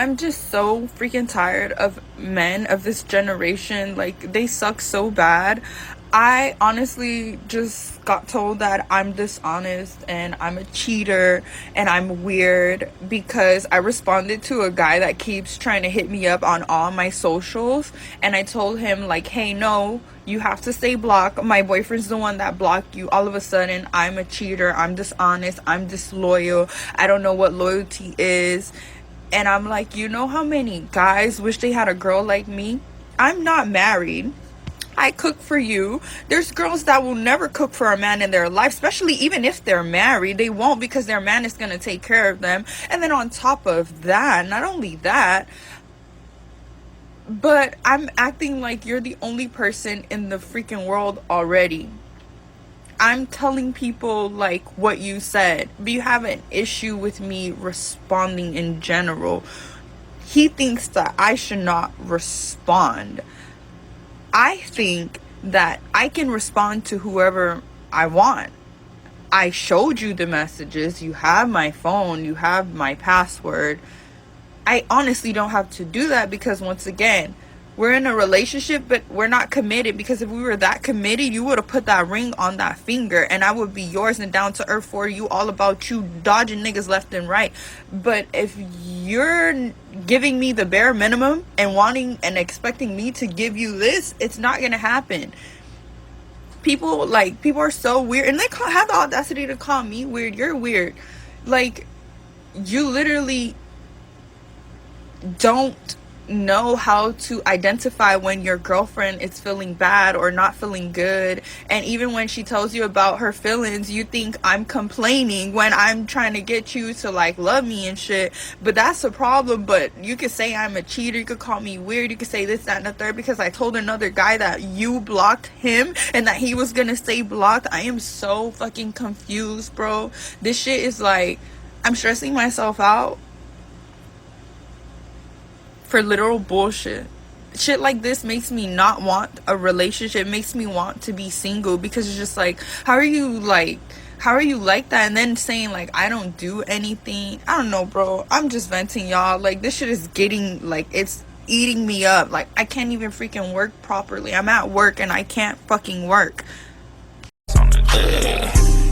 I'm just so freaking tired of men of this generation. Like, they suck so bad. I honestly just got told that I'm dishonest and I'm a cheater and I'm weird because I responded to a guy that keeps trying to hit me up on all my socials. And I told him, like, hey, no, you have to stay blocked. My boyfriend's the one that blocked you. All of a sudden, I'm a cheater. I'm dishonest. I'm disloyal. I don't know what loyalty is. And I'm like, you know how many guys wish they had a girl like me? I'm not married. I cook for you. There's girls that will never cook for a man in their life, especially even if they're married. They won't because their man is going to take care of them. And then on top of that, not only that, but I'm acting like you're the only person in the freaking world already. I'm telling people like what you said, but you have an issue with me responding in general. He thinks that I should not respond. I think that I can respond to whoever I want. I showed you the messages. You have my phone. You have my password. I honestly don't have to do that because, once again, we're in a relationship, but we're not committed. Because if we were that committed, you would have put that ring on that finger and I would be yours and down to earth for you, all about you, dodging niggas left and right. But if you're giving me the bare minimum and wanting and expecting me to give you this, it's not gonna happen. People are so weird, and have the audacity to call me weird. You're weird. Like, you literally don't know how to identify when your girlfriend is feeling bad or not feeling good. And even when she tells you about her feelings, you think I'm complaining when I'm trying to get you to like love me and shit. But that's a problem. But you could say I'm a cheater, you could call me weird, you could say this, that, and the third because I told another guy that you blocked him and that he was gonna stay blocked. I am so fucking confused, bro. This shit is like, I'm stressing myself out for literal bullshit. Shit like this makes me not want a relationship, makes me want to be single, because it's just like, how are you like that? And then saying like I don't do anything. I don't know, bro. I'm just venting, y'all. Like, this shit is getting, like, it's eating me up. Like, I can't even freaking work properly. I'm at work and I can't fucking work.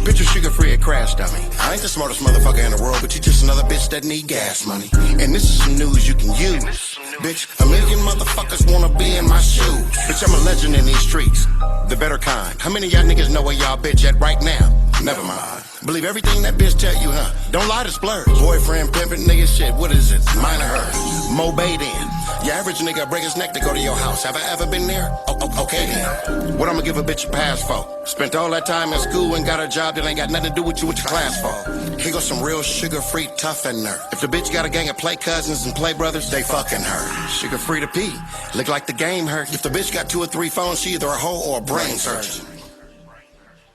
Bitch, you sugar free at Crash Dummy. I ain't the smartest motherfucker in the world, but you just another bitch that need gas money. And this is some news you can use. Bitch, a million motherfuckers wanna be in my shoes. Bitch, I'm a legend in these streets, the better kind. How many of y'all niggas know where y'all bitch at right now? Never mind. Believe everything that bitch tell you, huh? Don't lie to splurge. Boyfriend, pimpin', nigga, shit, what is it? Mine or hers? Mo bait in. Your average nigga break his neck to go to your house. Have I ever been there? Okay then. What I'ma give a bitch a pass for? Spent all that time in school and got a job that ain't got nothing to do with you with your class for. Here goes some real sugar-free toughener. If the bitch got a gang of play cousins and play brothers, they fucking her. Sugar-free to pee. Look like the game hurt. If the bitch got 2 or 3 phones, she either a hoe or a brain surgeon.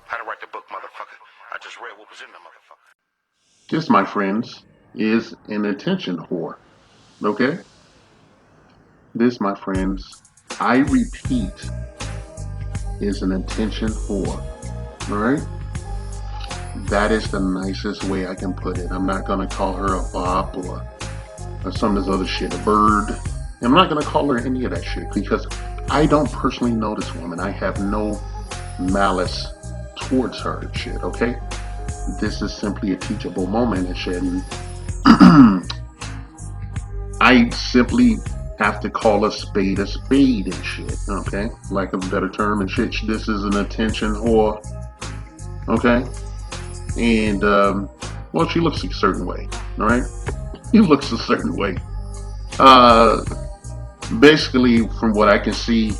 How to write the book, motherfucker. I just read what was in the motherfucker. This, my friends, is an attention whore. Okay? This, my friends, I repeat, is an attention whore. Alright? That is the nicest way I can put it. I'm not gonna call her a bop or some of this other shit, a bird. I'm not gonna call her any of that shit because I don't personally know this woman. I have no malice towards her and shit, okay? This is simply a teachable moment and shit. And I simply have to call a spade and shit, okay? Lack of a better term and shit. This is an attention whore, okay? And, well, she looks a certain way, alright? She looks a certain way. Basically, from what I can see,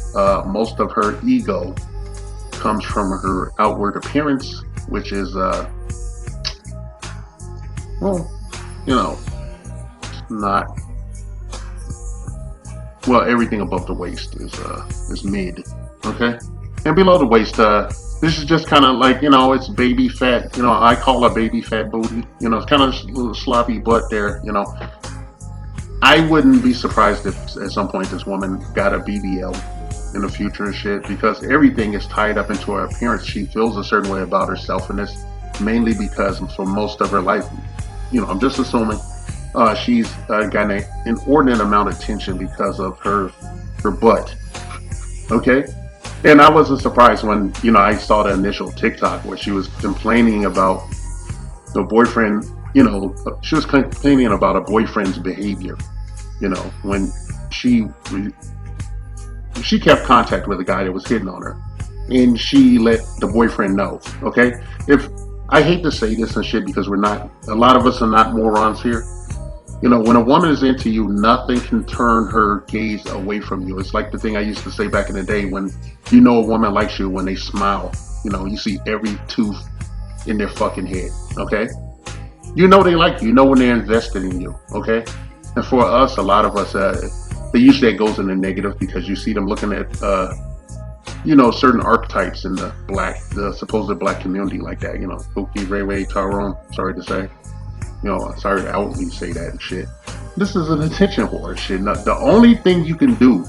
most of her ego comes from her outward appearance, which is, well, you know, not, well, everything above the waist is mid, okay? And below the waist, this is just kind of like, you know, it's baby fat, you know, I call it baby fat booty, you know, it's kind of a little sloppy butt there, you know. I wouldn't be surprised if at some point this woman got a BBL in the future and shit, because everything is tied up into her appearance. She feels a certain way about herself, and it's mainly because for most of her life, you know, I'm just assuming, she's gotten an inordinate amount of attention because of her butt. Okay, and I wasn't surprised when I saw the initial TikTok where she was complaining about the boyfriend. She was complaining about a boyfriend's behavior. When she she kept contact with a guy that was hitting on her, and she let the boyfriend know. Okay, if I hate to say this and shit because we're not, a lot of us are not morons here. When a woman is into you, nothing can turn her gaze away from you. It's like the thing I used to say back in the day when a woman likes you when they smile. You see every tooth in their fucking head. Okay, they like you. When they're invested in you. Okay, and for us, a lot of us, usually that goes in the negative because you see them looking at certain archetypes in the supposed black community like that. Pookie, Ray Ray, Tyrone. Sorry to say. Sorry to outwardly say that and shit. This is an attention whore and shit. Now, the only thing you can do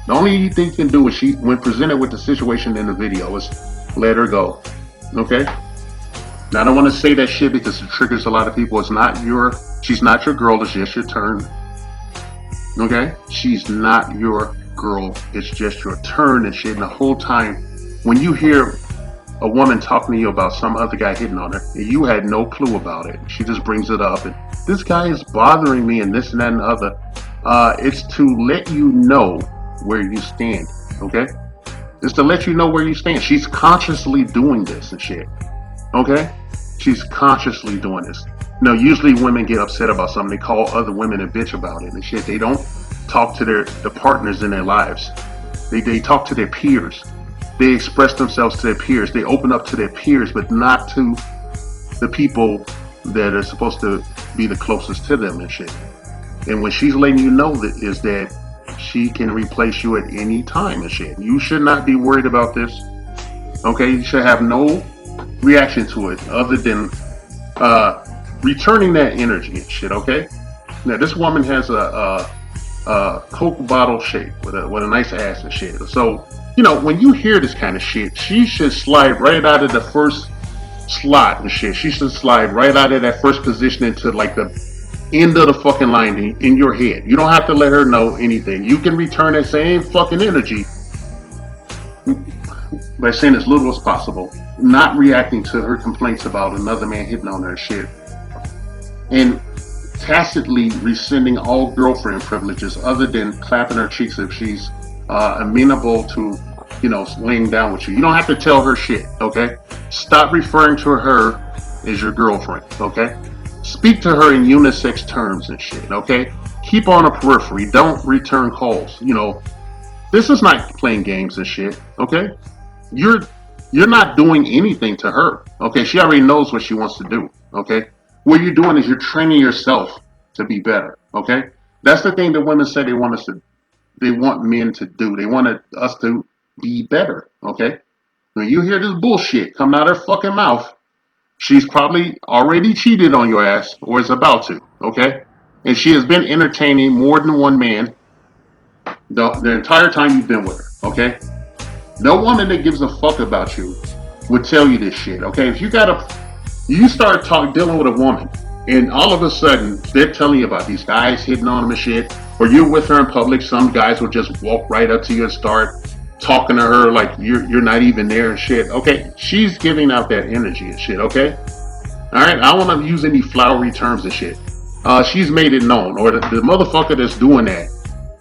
is when presented with the situation in the video, is let her go. Okay? Now, I don't want to say that shit because it triggers a lot of people. She's not your girl, it's just your turn. Okay? She's not your girl, it's just your turn and shit. And the whole time, when you hear a woman talking to you about some other guy hitting on her, and you had no clue about it. She just brings it up, and this guy is bothering me, and this and that and the other. It's to let you know where you stand, okay? It's to let you know where you stand. She's consciously doing this and shit, okay? She's consciously doing this. Now, usually women get upset about something. They call other women a bitch about it and shit. They don't talk to the partners in their lives. They talk to their peers. They express themselves to their peers. They open up to their peers, but not to the people that are supposed to be the closest to them and shit. And when she's letting you know that she can replace you at any time and shit. You should not be worried about this. Okay, you should have no reaction to it other than returning that energy and shit. Okay. Now this woman has a Coke bottle shape with a nice ass and shit. So. When you hear this kind of shit, she should slide right out of the first slot and shit. She should slide right out of that first position into like the end of the fucking line in your head. You don't have to let her know anything. You can return that same fucking energy by saying as little as possible, not reacting to her complaints about another man hitting on her shit, and tacitly rescinding all girlfriend privileges other than clapping her cheeks if she's amenable to laying down with you. You don't have to tell her shit, okay? Stop referring to her as your girlfriend, okay? Speak to her in unisex terms and shit, okay? Keep on a periphery. Don't return calls. This is not playing games and shit, okay? You're not doing anything to her, okay? She already knows what she wants to do, okay? What you're doing is you're training yourself to be better, okay? That's the thing that women say they want men to do. They want us to be better, okay? When you hear this bullshit coming out of her fucking mouth, she's probably already cheated on your ass or is about to, okay? And she has been entertaining more than one man the entire time you've been with her, okay? No woman that gives a fuck about you would tell you this shit, okay? If you start dealing with a woman and all of a sudden they're telling you about these guys hitting on them and shit, or you're with her in public, some guys will just walk right up to you and start talking to her like you're not even there and shit. Okay, she's giving out that energy and shit, okay? Alright, I don't want to use any flowery terms and shit. She's made it known, or the motherfucker that's doing that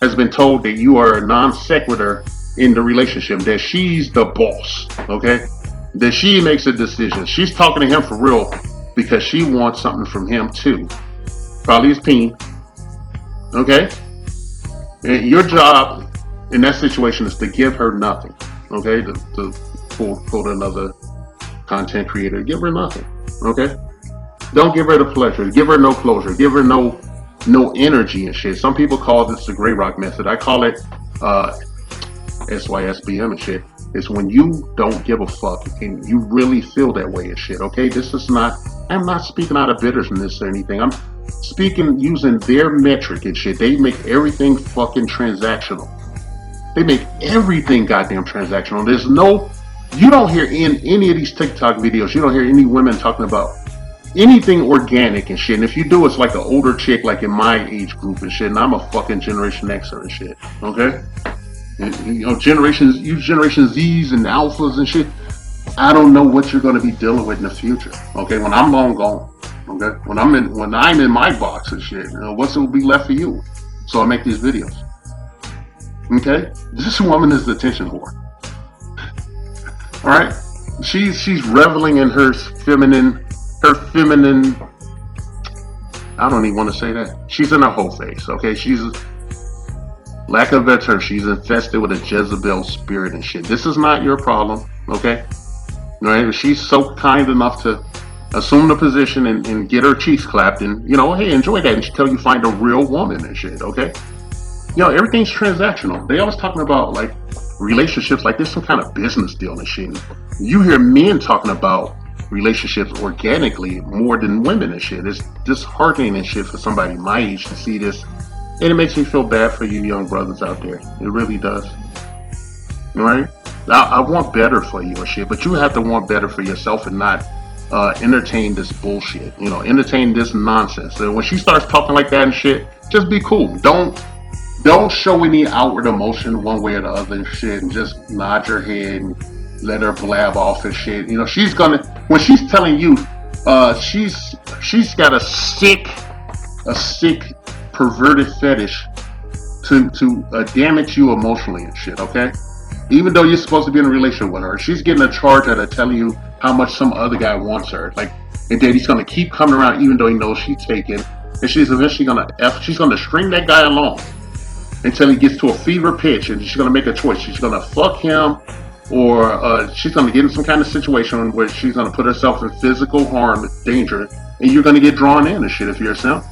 has been told that you are a non sequitur in the relationship, that she's the boss, okay? That she makes a decision. She's talking to him for real because she wants something from him too. Probably his peen. Okay? And your job in that situation is to give her nothing. Okay? To quote another content creator, give her nothing. Okay? Don't give her the pleasure. Give her no closure. Give her no energy and shit. Some people call this the gray rock method. I call it SYSBM and shit. It's when you don't give a fuck and you really feel that way and shit. Okay? I'm not speaking out of bitterness or anything. I'm speaking using their metric and shit. They make everything fucking transactional. They make everything goddamn transactional. You don't hear in any of these TikTok videos, you don't hear any women talking about anything organic and shit. And if you do, it's like an older chick, like in my age group and shit. And I'm a fucking Generation Xer and shit. Okay, and, you know, Generation Z's and Alphas and shit. I don't know what you're going to be dealing with in the future. Okay, when I'm long gone. Okay, when I'm in my box and shit, you know, what's will be left for you? So I make these videos. Okay, this woman is the attention whore. All right, she's reveling in her feminine. I don't even want to say that. She's in her whole face. Okay, she's lack of better term. She's infested with a Jezebel spirit and shit. This is not your problem. Okay, all right. She's so kind enough to assume the position and get her cheeks clapped, and you know, hey, enjoy that until you find a real woman and shit. Okay, you know, everything's transactional. They always talking about like relationships like there's some kind of business deal and shit. You hear men talking about relationships organically more than women and shit. It's disheartening and shit for somebody my age to see this, and it makes me feel bad for you young brothers out there. It really does. All right? I want better for you and shit, but you have to want better for yourself and not entertain this bullshit. You know, entertain this nonsense. And when she starts talking like that and shit, just be cool. Don't show any outward emotion one way or the other and shit, and just nod your head and let her blab off and shit. You know, she's gonna when she's telling you, she's got a sick, perverted fetish to damage you emotionally and shit. Okay, even though you're supposed to be in a relationship with her, she's getting a charge out of telling you how much some other guy wants her. Like, and then he's gonna keep coming around even though he knows she's taken, and she's eventually gonna string that guy along until he gets to a fever pitch, and she's gonna make a choice. She's gonna fuck him, or she's gonna get in some kind of situation where she's gonna put herself in physical harm, danger, and you're gonna get drawn in and shit if you're a simp.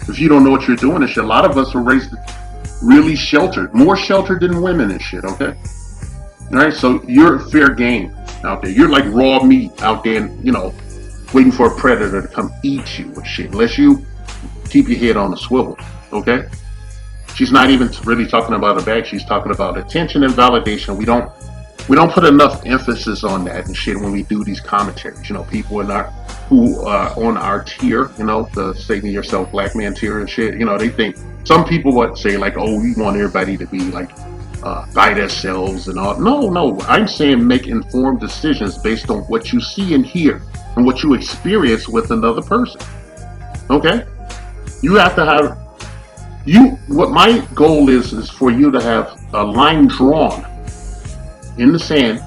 If you don't know what you're doing and shit. A lot of us were raised really sheltered, more sheltered than women and shit. Okay, all right. So you're fair game out there. You're like raw meat out there, and, you know, waiting for a predator to come eat you and shit. Unless you keep your head on a swivel. Okay. She's not even really talking about a bag. She's talking about attention and validation. We don't put enough emphasis on that and shit when we do these commentaries. You know, people who are on our tier, you know, the saving yourself black man tier and shit. You know, they think some people would say like, oh, we want everybody to be like by themselves and all. No. I'm saying make informed decisions based on what you see and hear and what you experience with another person. Okay, you have to have. What my goal is for you to have a line drawn in the sand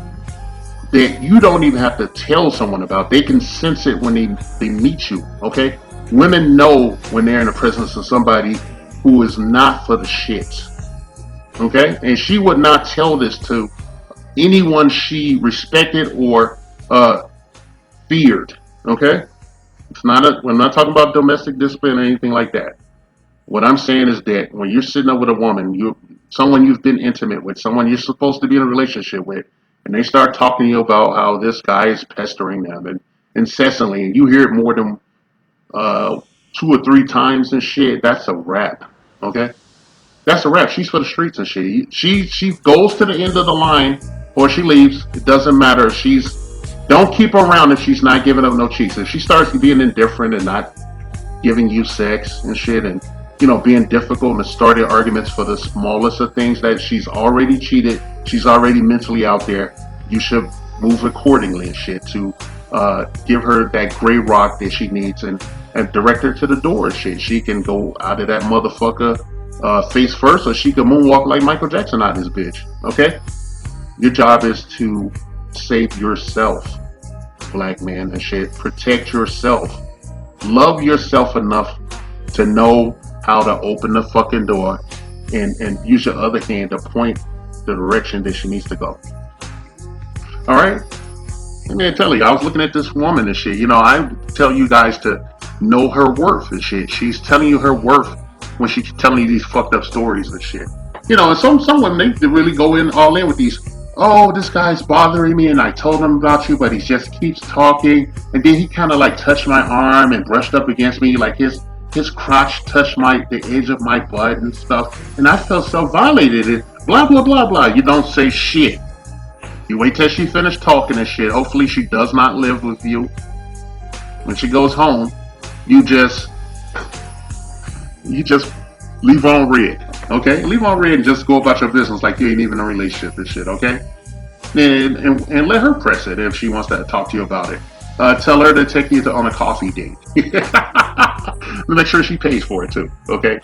that you don't even have to tell someone about. They can sense it when they meet you. Okay, women know when they're in the presence of somebody who is not for the shits. Okay, and she would not tell this to anyone she respected or feared. Okay, we're not talking about domestic discipline or anything like that. What I'm saying is that when you're sitting up with a woman, someone you've been intimate with, someone you're supposed to be in a relationship with, and they start talking to you about how this guy is pestering them and incessantly, and you hear it more than 2 or 3 times and shit, that's a wrap. Okay? That's a wrap. She's for the streets and shit. She goes to the end of the line or she leaves. It doesn't matter. Don't keep her around if she's not giving up no cheeks. If she starts being indifferent and not giving you sex and shit, and you know, being difficult and starting arguments for the smallest of things, that she's already cheated, she's already mentally out there, you should move accordingly and shit to give her that gray rock that she needs and direct her to the door and shit. She can go out of that motherfucker face first, or she can moonwalk like Michael Jackson out of this bitch. Okay? Your job is to save yourself, black man and shit. Protect yourself. Love yourself enough to know how to open the fucking door and use your other hand to point the direction that she needs to go. All right? Let me tell you, I was looking at this woman and shit. You know, I tell you guys to know her worth and shit. She's telling you her worth when she's telling you these fucked up stories and shit. You know, and some women, they really go all in with these, oh, this guy's bothering me and I told him about you, but he just keeps talking. And then he kind of like touched my arm and brushed up against me, like his crotch touched the edge of my butt and stuff. And I felt so violated and blah, blah, blah, blah. You don't say shit. You wait till she finished talking and shit. Hopefully she does not live with you. When she goes home, you just leave on red. Okay? Leave on red and just go about your business like you ain't even in a relationship and shit, okay? And let her press it if she wants to talk to you about it. Tell her to take you on a coffee date. Make sure she pays for it too, okay?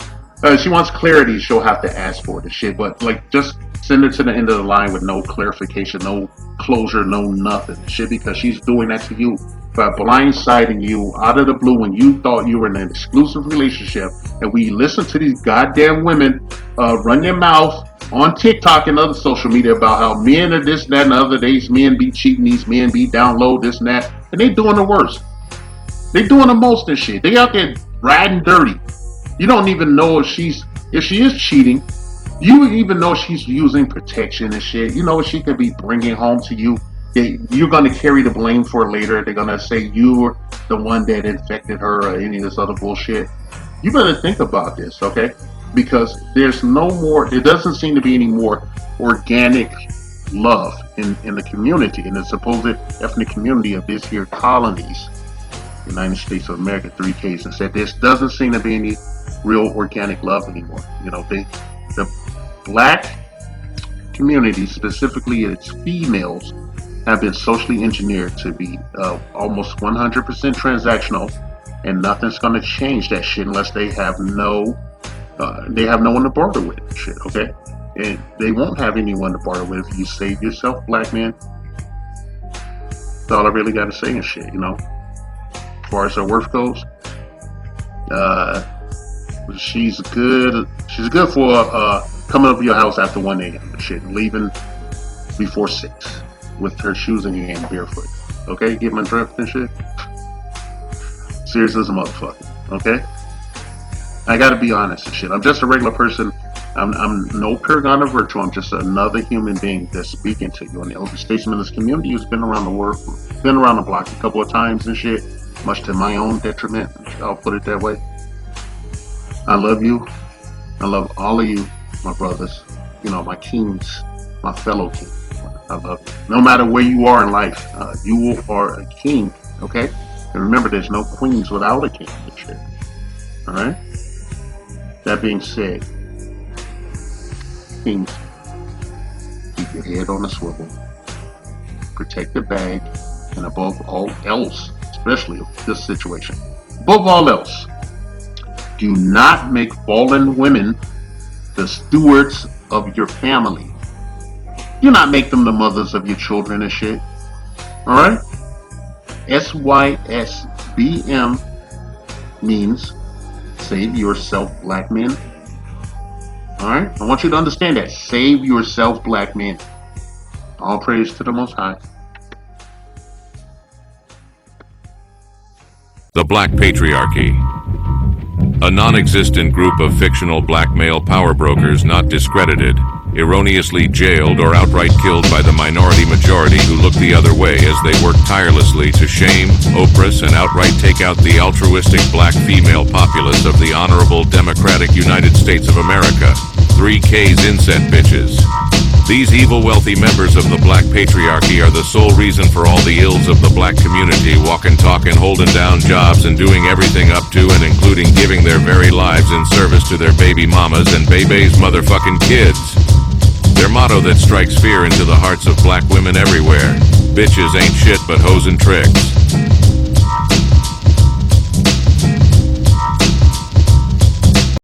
She wants clarity, she'll have to ask for it and shit. But like, just send her to the end of the line with no clarification, no closure, no nothing shit, because she's doing that to you by blindsiding you out of the blue when you thought you were in an exclusive relationship. And we listen to these goddamn women run their mouth on TikTok and other social media about how men are this, that, and the other. These men be cheating, these men be down low, this and that, and they doing the worst. They doing the most and shit. They out there riding dirty. You don't even know if she is cheating. You even know she's using protection and shit. You know what she could be bringing home to you. You're going to carry the blame for it later. They're going to say you were the one that infected her or any of this other bullshit. You better think about this, okay? Because there's no more, there doesn't seem to be any more organic love in the community, in the supposed ethnic community of this here colonies, United States of America, 3Ks, and said there doesn't seem to be any real organic love anymore. You know, the black community, specifically its females, have been socially engineered to be almost 100% transactional, and nothing's going to change that shit unless they have no one to barter with. Shit, okay? And they won't have anyone to barter with if you save yourself, black man. That's all I really got to say and shit, you know. As far as her worth goes, she's good. She's good for coming up to your house after 1 a.m. and shit, and leaving before 6 with her shoes in your hand, barefoot. Okay, get my drift and shit. Serious as a motherfucker. Okay, I gotta be honest and shit. I'm just a regular person. I'm no paragon of virtue. I'm just another human being that's speaking to you. And the elder statesman in this community who's been around the world, been around the block a couple of times and shit, much to my own detriment. I'll put it that way. I love you. I love all of you, my brothers. You know, my kings, my fellow kings. I love you. No matter where you are in life, you are a king. Okay. And remember, there's no queens without a king. Shit. All right. That being said, kings, keep your head on a swivel, protect the bag, and above all else, especially this situation, above all else, do not make fallen women the stewards of your family. Do not make them the mothers of your children and shit. Alright? SYSBM means save yourself, black men. Alright? I want you to understand that. Save yourself, black men. All praise to the Most High. The Black Patriarchy. A non-existent group of fictional black male power brokers not discredited, erroneously jailed or outright killed by the minority majority who look the other way as they work tirelessly to shame, oppress, and outright take out the altruistic black female populace of the honorable democratic United States of America. 3Ks inset bitches. These evil wealthy members of the black patriarchy are the sole reason for all the ills of the black community, walking, talking, holding down jobs, and doing everything up to and including giving their very lives in service to their baby mamas and baby's motherfucking kids. Their motto that strikes fear into the hearts of black women everywhere: bitches ain't shit but hoes and tricks.